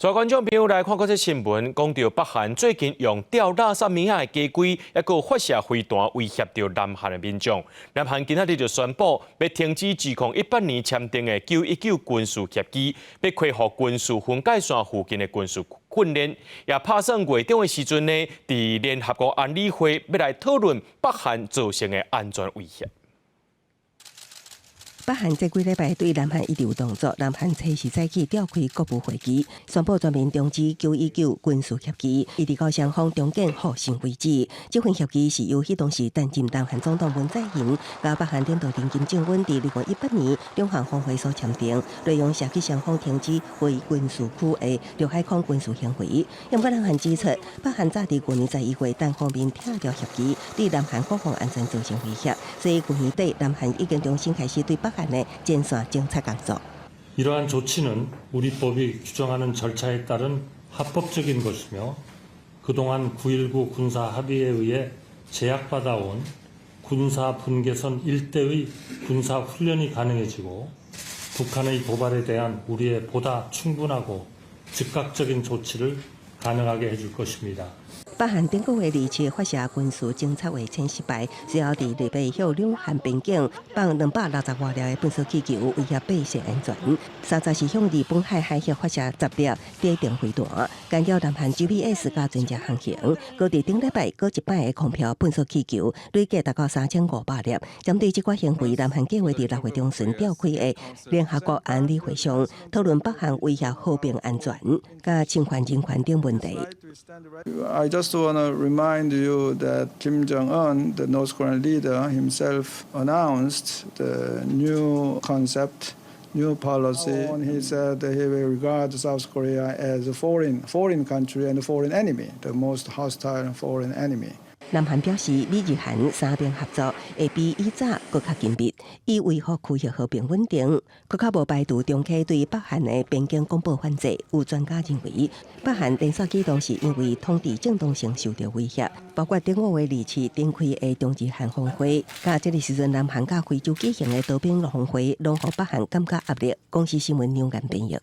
所以观众朋友来看这新闻，讲到北韩最近用吊垃圾米仔的机轨，还有发射飞弹威胁到南韩的民众。南韩今仔日就宣布要停止2018年签订的919军事协议，要恢复军事分界线附近的军事训练。也打算月中的时阵呢，伫联合国安理会要来讨论北韩造成的安全威胁。 北韩这几礼拜对南韩一直有动作，南韩初时早起召开国务会议，宣布全面终止919军事协议，一直到双方中间互信为止。这份协议是由迄当时担任南韩总统文在寅，甲北韩领导人金正恩伫2018年两韩峰会所签订，内容涉及双方停止为军事区的陆海空军事行为。不过南韩指出，北韩早伫去年11月单方面跳掉协议，对南韩国防安全造成威胁，所以去年底南韩已经重新开始对北韩 前线侦察工作。 이러한 조치는 우리 법이 규정하는 절차에 따른 합법적인 것이며 그동안 9.19 군사 합의에 의해 제약받아온 군사 분계선 일대의 군사 훈련이 가능해지고 북한의 도발에 대한 우리의 보다 충분하고 즉각적인 조치를 가능하게 해줄 것입니다. 北韩顶个月2次发射军事侦察卫星失败，随后伫礼拜向两韩边境放260多粒的喷射气球，威胁百姓安全。30是向日本海海峡发射10粒地定飞弹，干扰南韩 GPS 甲专机航行。搁伫顶礼拜搁一摆的空飘喷射气球，累计达到3500粒。针对这款行为，南韩计划伫6月中旬召开的联合国安理会上讨论北韩威胁和平安全、甲侵犯人权等问题。 I just want to remind you that Kim Jong-un, the North Korean leader, himself announced the new concept, new policy. He said that he will regard South Korea as a foreign country and a foreign enemy, the most hostile foreign enemy. 南韩表示，美日韩三边合作会比以早更加紧密，以维护区域和平稳定。更加无排除中期对北韩的边境公布反制。有专家认为，北韩连续几度是因为统治正当性受到威胁，包括顶5月2次展开的中日韩峰会，甲这个时阵南韩甲非洲举行的多边峰会，拢互北韩感觉压力。公司新闻两岸编译。